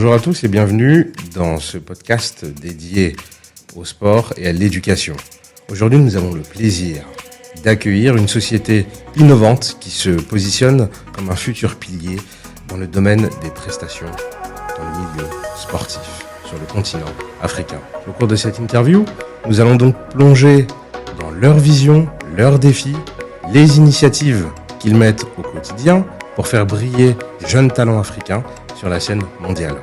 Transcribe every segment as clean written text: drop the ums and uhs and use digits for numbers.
Bonjour à tous et bienvenue dans ce podcast dédié au sport et à l'éducation. Aujourd'hui, nous avons le plaisir d'accueillir une société innovante qui se positionne comme un futur pilier dans le domaine des prestations dans le milieu sportif sur le continent africain. Au cours de cette interview, nous allons donc plonger dans leur vision, leurs défis, les initiatives qu'ils mettent au quotidien pour faire briller les jeunes talents africains sur la scène mondiale.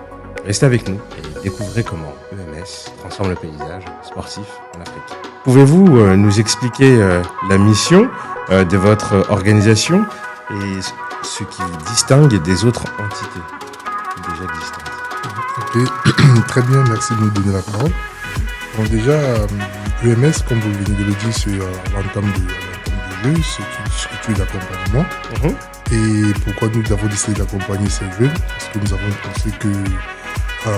Restez avec nous et découvrez comment EMS transforme le paysage sportif en Afrique. Pouvez-vous nous expliquer la mission de votre organisation et ce qui vous distingue des autres entités déjà existantes? Ok, très bien, merci de nous donner la parole. Bon, déjà, EMS, comme vous venez de le dire, c'est l'entame du jeu, c'est une structure d'accompagnement. Et pourquoi nous avons décidé d'accompagner ces jeunes? Parce que nous avons pensé que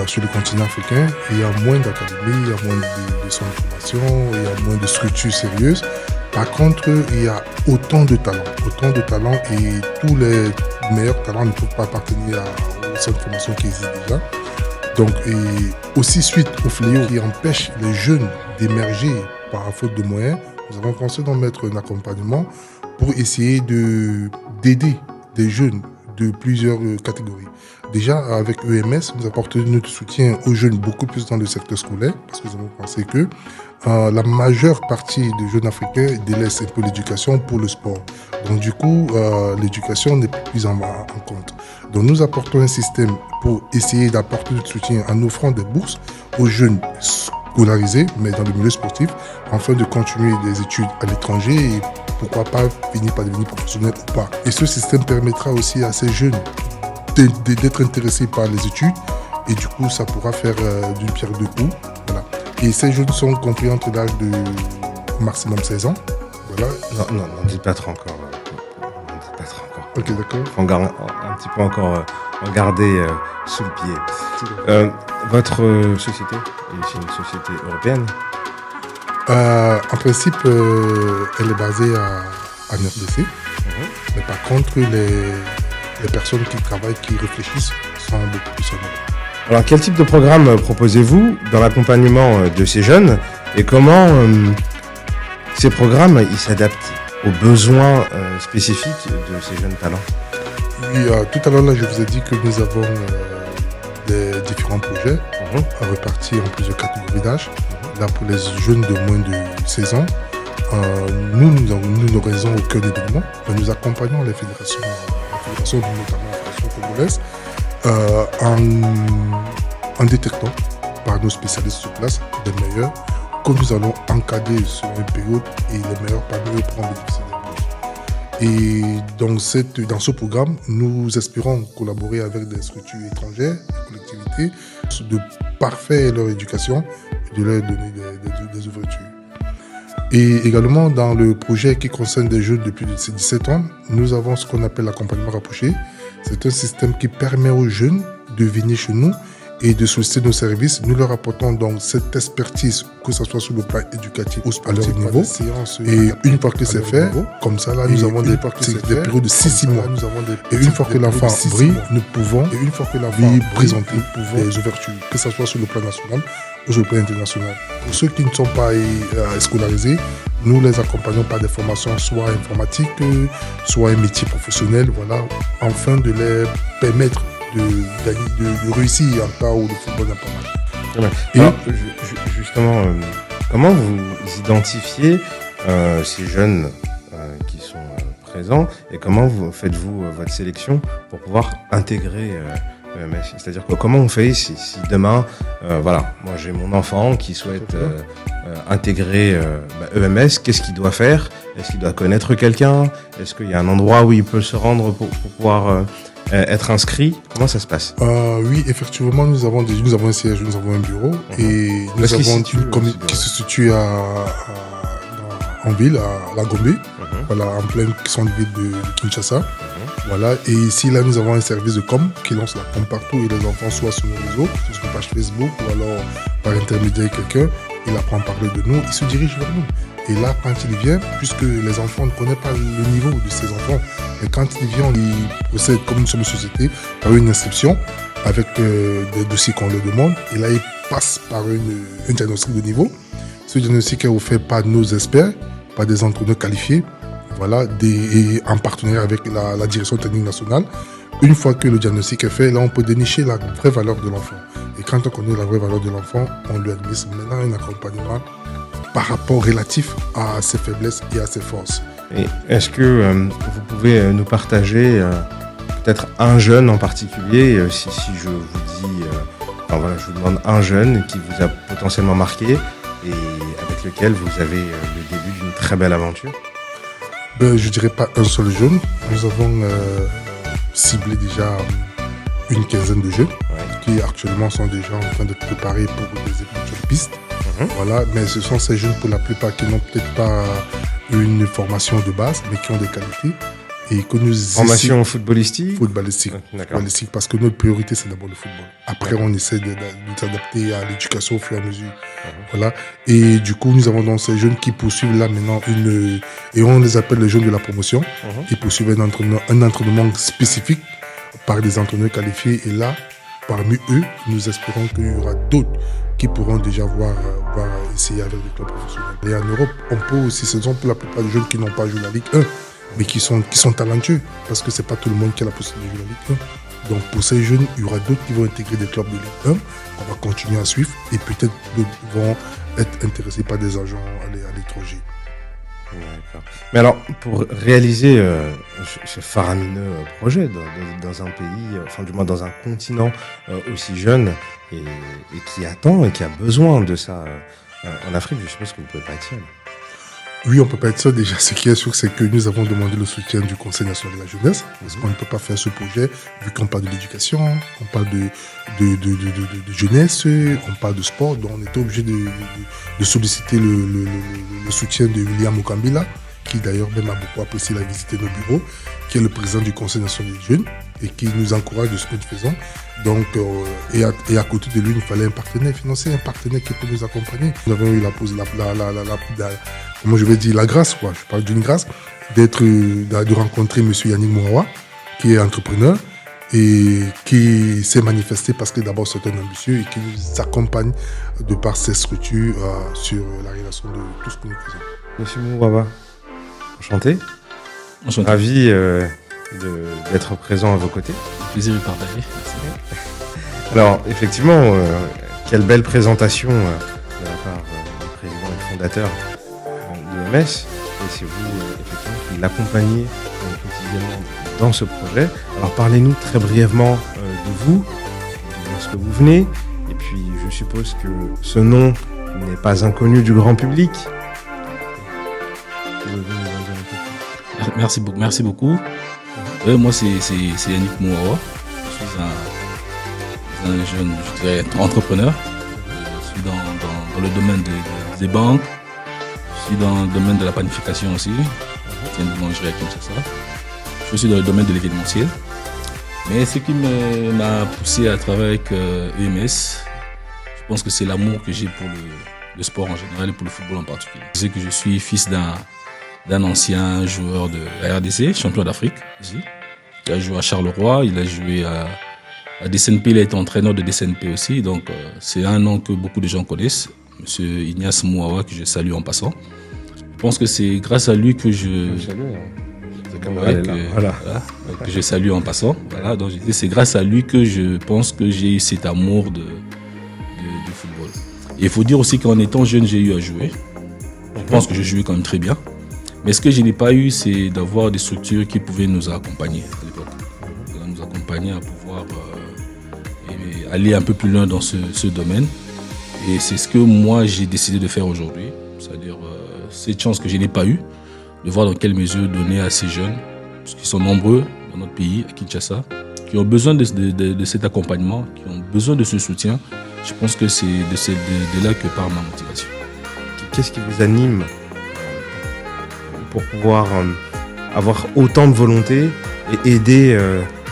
sur le continent africain, il y a moins d'académies, il y a moins de centres de formation, il y a moins de structures sérieuses. Par contre, il y a autant de talents et tous les meilleurs talents ne peuvent pas appartenir aux centres de formation qui existent déjà. Donc, et aussi suite au fléau qui empêche les jeunes d'émerger par faute de moyens, nous avons pensé d'en mettre un accompagnement pour essayer d'aider des jeunes de plusieurs catégories. Déjà, avec EMS, nous apportons notre soutien aux jeunes beaucoup plus dans le secteur scolaire, parce que nous avons pensé que la majeure partie des jeunes africains délaissent un peu l'éducation pour le sport. Donc du coup, l'éducation n'est plus en compte. Donc nous apportons un système pour essayer d'apporter notre soutien en offrant des bourses aux jeunes scolarisés, mais dans le milieu sportif, afin de continuer des études à l'étranger et pourquoi pas finir par devenir professionnel ou pas. Et ce système permettra aussi à ces jeunes d'être intéressés par les études et du coup ça pourra faire d'une pierre deux coups. Voilà. Et ces jeunes sont compris entre l'âge de maximum 16 ans. Voilà. Non, n'en dites pas trop encore. Ok, d'accord. On garde un petit peu encore garder sous le pied. Votre société, c'est une société européenne? En principe, elle est basée à RDC. Mais par contre, les personnes qui travaillent, qui réfléchissent, sont beaucoup plus en Europe. Alors, quel type de programme proposez-vous dans l'accompagnement de ces jeunes et comment ces programmes ils s'adaptent aux besoins spécifiques de ces jeunes talents? Oui, tout à l'heure, là, je vous ai dit que nous avons des différents projets répartis en plusieurs catégories d'âge. Là, pour les jeunes de moins de 16 ans, nous n'organisons aucun événement, mais nous accompagnons les fédérations, notamment la fédération congolaise, en détectant par nos spécialistes sur place les meilleurs que nous allons encadrer sur une période et les meilleurs parmi eux pour en bénéficier des bourses. Et dans ce programme, nous espérons collaborer avec des structures étrangères, des collectivités, de parfaire leur éducation et de leur donner des ouvertures. Et également, dans le projet qui concerne des jeunes de plus de 17 ans, nous avons ce qu'on appelle l'accompagnement rapproché. C'est un système qui permet aux jeunes de venir chez nous et de solliciter nos services. Nous leur apportons donc cette expertise, que ce soit sur le plan éducatif ou à leur niveau. Et une fois que c'est fait, comme ça, là, nous avons des périodes de 6 mois. Et une fois que l'enfant brille, nous pouvons lui présenter des ouvertures, que ce soit sur le plan national ou sur le plan international. Pour ceux qui ne sont pas scolarisés, nous les accompagnons par des formations soit informatiques, soit un métier professionnel, voilà, afin de les permettre de réussir en cas où le football n'a pas mal. Alors, justement, comment vous identifiez ces jeunes qui sont présents et comment faites-vous votre sélection pour pouvoir intégrer EMS? C'est-à-dire comment on fait si demain, moi j'ai mon enfant qui souhaite intégrer EMS, qu'est-ce qu'il doit faire? Est-ce qu'il doit connaître quelqu'un? Est-ce qu'il y a un endroit où il peut se rendre pour pouvoir être inscrit? Comment ça se passe? Oui, effectivement, nous avons un siège, nous avons un bureau et nous avons une commune qui se situe en ville, à la Gombe, voilà, en pleine centre-ville de Kinshasa. Voilà, et ici, là, nous avons un service de com qui lance la com partout et les enfants soit sur nos réseaux, sur nos pages Facebook ou alors par intermédiaire de quelqu'un, il apprend à parler de nous, il se dirige vers nous. Et là, quand il vient, puisque les enfants ne connaissent pas le niveau de ces enfants, mais quand il vient, il procède comme nous sommes une société, par une inscription. avec des dossiers qu'on leur demande. Et là, ils passent par un diagnostic de niveau. Ce diagnostic est offert par nos experts, par des entraîneurs qualifiés, voilà, et en partenariat avec la direction technique nationale. Une fois que le diagnostic est fait, là, on peut dénicher la vraie valeur de l'enfant. Et quand on connaît la vraie valeur de l'enfant, on lui administre maintenant un accompagnement par rapport relatif à ses faiblesses et à ses forces. Et est-ce que vous pouvez nous partager peut-être un jeune en particulier, si je vous dis, je vous demande un jeune qui vous a potentiellement marqué et avec lequel vous avez le début d'une très belle aventure? Je ne dirais pas un seul jeune. Nous avons ciblé déjà une quinzaine de jeunes qui actuellement sont déjà en train de préparer pour des éventuelles pistes. Voilà, mais ce sont ces jeunes pour la plupart qui n'ont peut-être pas une formation de base, mais qui ont des qualités. Et que nous formation footballistique, footballistique, parce que notre priorité c'est d'abord le football. Après on essaie de s'adapter à l'éducation au fur et à mesure. Voilà. Et du coup nous avons donc ces jeunes qui poursuivent là maintenant et on les appelle les jeunes de la promotion. Ils poursuivent un entraînement spécifique par des entraîneurs qualifiés. Et là, parmi eux, nous espérons qu'il y aura d'autres qui pourront déjà voir essayer avec le club professionnel. Et en Europe, on peut aussi, ce sont pour la plupart des jeunes qui n'ont pas joué la Ligue 1, mais qui sont talentueux, parce que c'est pas tout le monde qui a la possibilité de jouer la Ligue 1. Donc pour ces jeunes, il y aura d'autres qui vont intégrer des clubs de Ligue 1, qu'on va continuer à suivre, et peut-être d'autres vont être intéressés par des agents à l'étranger. D'accord. Mais alors, pour réaliser ce faramineux projet dans un pays, enfin du moins dans un continent aussi jeune et qui attend et qui a besoin de ça en Afrique, je suppose que vous ne pouvez pas être seul. Oui, on ne peut pas être seul. Déjà, ce qui est sûr, c'est que nous avons demandé le soutien du Conseil national de la jeunesse, parce qu'on ne peut pas faire ce projet, vu qu'on parle de l'éducation, on parle de jeunesse, on parle de sport, donc on était obligé de solliciter le soutien de William Okambila, qui d'ailleurs même a beaucoup apprécié la visiter nos bureaux, qui est le président du Conseil national des jeunes, et qui nous encourage de ce que nous faisons. Donc, et à côté de lui, il nous fallait un partenaire financier, un partenaire qui peut nous accompagner. Nous avons eu comment je vais dire, la grâce, quoi. Je parle d'une grâce, de rencontrer M. Yannick Mouawa, qui est entrepreneur et qui s'est manifesté parce que d'abord c'est un ambitieux et qui nous accompagne de par ses structures sur la réalisation de tout ce que nous faisons. Monsieur Mouawa, enchanté. Enchanté. Ravi d'être présent à vos côtés. Plaisir de partager. Alors, effectivement, quelle belle présentation de la part du président et fondateur de l'EMS. Et c'est vous, effectivement, qui l'accompagnez quotidiennement dans ce projet. Alors, parlez-nous très brièvement de vous, de ce que vous venez. Et puis, je suppose que ce nom n'est pas inconnu du grand public. Merci beaucoup. Moi, c'est Yannick Mouawa. Je suis un jeune, je dirais, entrepreneur. Je suis dans le domaine des banques. Je suis dans le domaine de la panification aussi. C'est une boulangerie à Kinshasa. Je suis aussi dans le domaine de l'événementiel. Mais ce qui m'a poussé à travailler avec EMS, je pense que c'est l'amour que j'ai pour le sport en général et pour le football en particulier. Je sais que je suis fils d'un ancien joueur de la RDC, champion d'Afrique aussi. Il a joué à Charleroi, il a joué à DSNP, il a été entraîneur de DSNP aussi. Donc c'est un nom que beaucoup de gens connaissent, Monsieur Ignace Mouawa, que je salue en passant. Je pense que c'est grâce à lui que que je salue en passant. Voilà, donc c'est grâce à lui que je pense que j'ai eu cet amour du football. Et il faut dire aussi qu'en étant jeune, j'ai eu à jouer. Je pense que je jouais quand même très bien. Mais ce que je n'ai pas eu, c'est d'avoir des structures qui pouvaient nous accompagner à l'époque. Nous accompagner à pouvoir aller un peu plus loin dans ce domaine. Et c'est ce que moi, j'ai décidé de faire aujourd'hui. C'est-à-dire cette chance que je n'ai pas eue, de voir dans quelle mesure donner à ces jeunes, parce qu'ils sont nombreux dans notre pays, à Kinshasa, qui ont besoin de cet accompagnement, qui ont besoin de ce soutien. Je pense que c'est de là que part ma motivation. Qu'est-ce qui vous anime pour pouvoir avoir autant de volonté et aider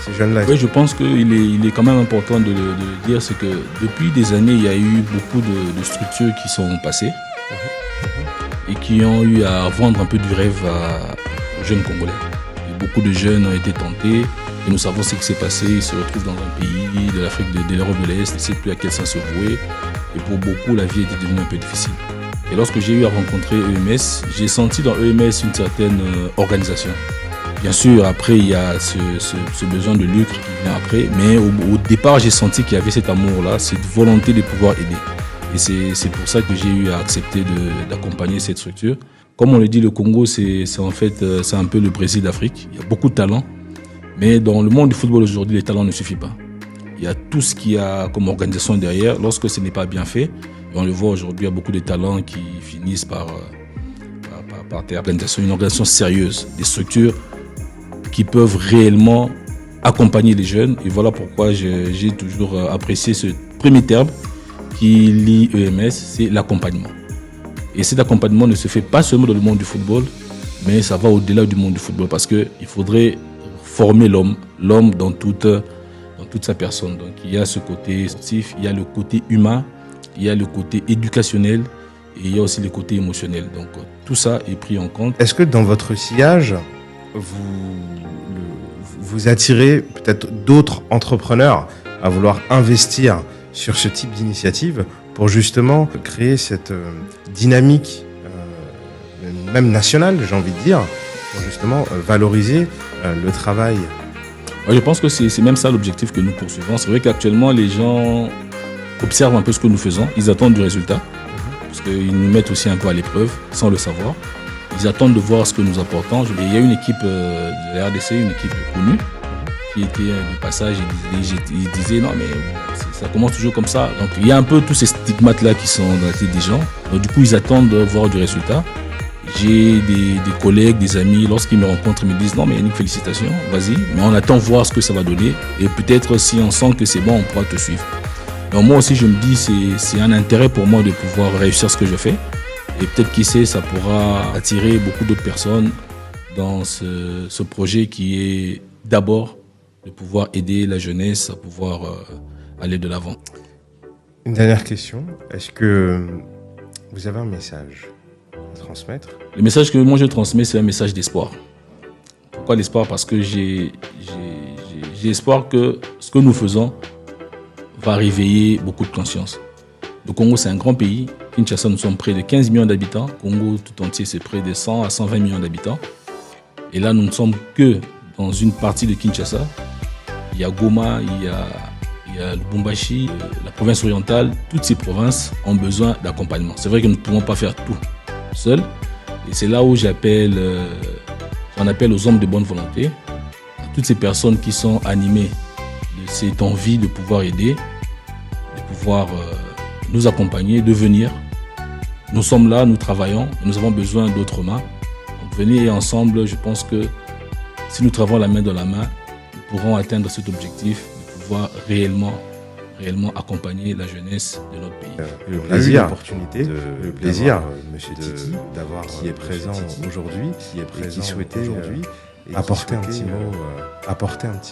ces jeunes-là? Oui, je pense qu'il est quand même important de le dire, c'est que depuis des années, il y a eu beaucoup de structures qui sont passées et qui ont eu à vendre un peu du rêve aux jeunes Congolais. Et beaucoup de jeunes ont été tentés Et nous savons ce qui s'est passé. Ils se retrouvent dans un pays de l'Afrique de l'Europe de l'Est, ils ne savent plus à quel sens se vouer. Et pour beaucoup, la vie était devenue un peu difficile. Et lorsque j'ai eu à rencontrer EMS, j'ai senti dans EMS une certaine organisation. Bien sûr, après, il y a ce besoin de lucre qui vient après. Mais au départ, j'ai senti qu'il y avait cet amour-là, cette volonté de pouvoir aider. Et c'est pour ça que j'ai eu à accepter d'accompagner cette structure. Comme on le dit, le Congo, c'est un peu le Brésil d'Afrique. Il y a beaucoup de talents. Mais dans le monde du football aujourd'hui, les talents ne suffisent pas. Il y a tout ce qu'il y a comme organisation derrière. Lorsque ce n'est pas bien fait, et on le voit aujourd'hui, il y a beaucoup de talents qui finissent par des organisations, une organisation sérieuse, des structures qui peuvent réellement accompagner les jeunes. Et voilà pourquoi j'ai toujours apprécié ce premier terme qui lie EMS, c'est l'accompagnement. Et cet accompagnement ne se fait pas seulement dans le monde du football, mais ça va au-delà du monde du football parce qu'il faudrait former l'homme dans toute sa personne. Donc il y a ce côté sportif, il y a le côté humain, il y a le côté éducationnel et il y a aussi le côté émotionnel. Donc tout ça est pris en compte. Est-ce que dans votre sillage, vous attirez peut-être d'autres entrepreneurs à vouloir investir sur ce type d'initiative pour justement créer cette dynamique, même nationale, j'ai envie de dire, pour justement valoriser le travail? Je pense que c'est même ça l'objectif que nous poursuivons. C'est vrai qu'actuellement, les gens observent un peu ce que nous faisons. Ils attendent du résultat, parce qu'ils nous mettent aussi un peu à l'épreuve, sans le savoir. Ils attendent de voir ce que nous apportons. Et il y a une équipe de la RDC, une équipe connue, qui était de passage et il disait non mais ça commence toujours comme ça. Donc il y a un peu tous ces stigmates-là qui sont dans la tête des gens. Donc du coup ils attendent de voir du résultat. J'ai des collègues, des amis, lorsqu'ils me rencontrent, ils me disent non mais Yannick, félicitations, vas-y, mais on attend voir ce que ça va donner et peut-être si on sent que c'est bon, on pourra te suivre. Donc moi aussi je me dis c'est un intérêt pour moi de pouvoir réussir ce que je fais et peut-être qui sait ça pourra attirer beaucoup d'autres personnes dans ce projet qui est d'abord de pouvoir aider la jeunesse à pouvoir aller de l'avant. Une dernière question, est-ce que vous avez un message à transmettre? Le message que moi je transmets, c'est un message d'espoir. Pourquoi l'espoir? Parce que j'ai espoir que ce que nous faisons va réveiller beaucoup de conscience. Le Congo, c'est un grand pays. Kinshasa, nous sommes près de 15 millions d'habitants. Congo tout entier, c'est près de 100 à 120 millions d'habitants. Et là, nous ne sommes que dans une partie de Kinshasa. Il y a Goma, il y a Lubumbashi, la province orientale. Toutes ces provinces ont besoin d'accompagnement. C'est vrai que nous ne pouvons pas faire tout seuls. Et c'est là où j'en appelle aux hommes de bonne volonté, à toutes ces personnes qui sont animées de cette envie de pouvoir aider, de pouvoir nous accompagner, de venir. Nous sommes là, nous travaillons, et nous avons besoin d'autres mains. Donc venez ensemble, je pense que si nous travaillons la main dans la main, nous pourrons atteindre cet objectif de pouvoir réellement accompagner la jeunesse de notre pays. Le plaisir, le plaisir, Monsieur Titi, d'avoir qui est présent aujourd'hui, qui souhaitait aujourd'hui apporter un petit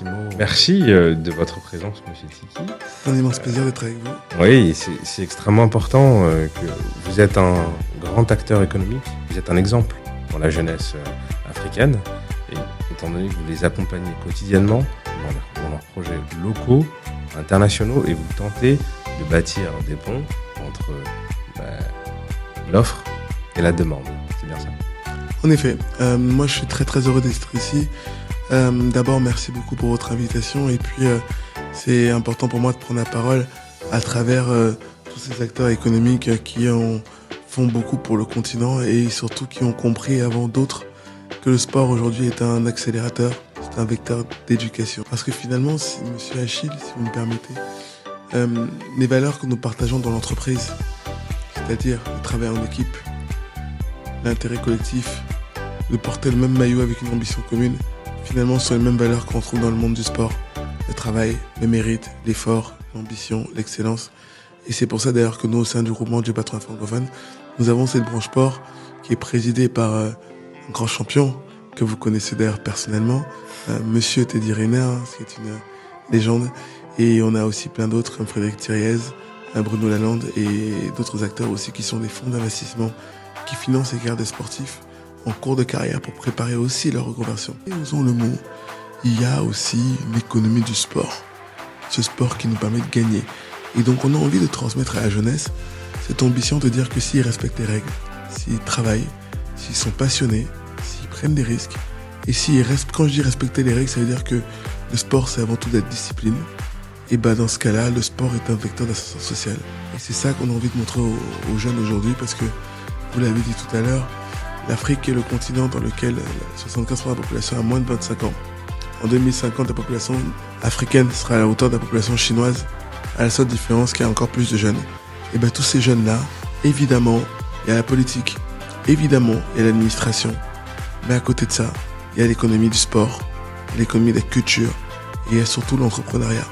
mot. Merci de votre présence, Monsieur Tiki. C'est un immense plaisir d'être avec vous. Oui, c'est extrêmement important que vous êtes un grand acteur économique, vous êtes un exemple pour la jeunesse africaine, et étant donné que vous les accompagnez quotidiennement dans leurs projets locaux, internationaux, et vous tentez de bâtir des ponts entre l'offre et la demande. C'est bien ça. En effet, moi je suis très très heureux d'être ici. D'abord, merci beaucoup pour votre invitation, et puis c'est important pour moi de prendre la parole à travers tous ces acteurs économiques qui font beaucoup pour le continent et surtout qui ont compris avant d'autres que le sport aujourd'hui est un accélérateur, c'est un vecteur d'éducation. Parce que finalement, Monsieur Achille, si vous me permettez, les valeurs que nous partageons dans l'entreprise, c'est-à-dire le travail en équipe, l'intérêt collectif, de porter le même maillot avec une ambition commune, finalement sont les mêmes valeurs qu'on trouve dans le monde du sport. Le travail, le mérite, l'effort, l'ambition, l'excellence. Et c'est pour ça d'ailleurs que nous, au sein du groupement du patronat francophone, nous avons cette branche sport qui est présidée par un grand champion que vous connaissez d'ailleurs personnellement, Monsieur Teddy Riner, qui est une légende. Et on a aussi plein d'autres comme Frédéric Thiriez, Bruno Lalande et d'autres acteurs aussi qui sont des fonds d'investissement qui financent les carrières des sportifs en cours de carrière pour préparer aussi leur reconversion. Et usons le mot il y a aussi une économie du sport. Ce sport qui nous permet de gagner. Et donc on a envie de transmettre à la jeunesse cette ambition de dire que s'ils respectent les règles, s'ils travaillent, s'ils sont passionnés, s'ils prennent des risques, et s'ils restent, quand je dis respecter les règles, ça veut dire que le sport c'est avant tout d'être discipline. Et dans ce cas-là, le sport est un vecteur d'ascension sociale. Et c'est ça qu'on a envie de montrer aux jeunes aujourd'hui, parce que, vous l'avez dit tout à l'heure, l'Afrique est le continent dans lequel 75% de la population a moins de 25 ans. En 2050, la population africaine sera à la hauteur de la population chinoise, à la seule différence qu'il y a encore plus de jeunes. Et tous ces jeunes-là, évidemment, il y a la politique, évidemment, il y a l'administration, mais à côté de ça, il y a l'économie du sport, l'économie de la culture, et il y a surtout l'entrepreneuriat.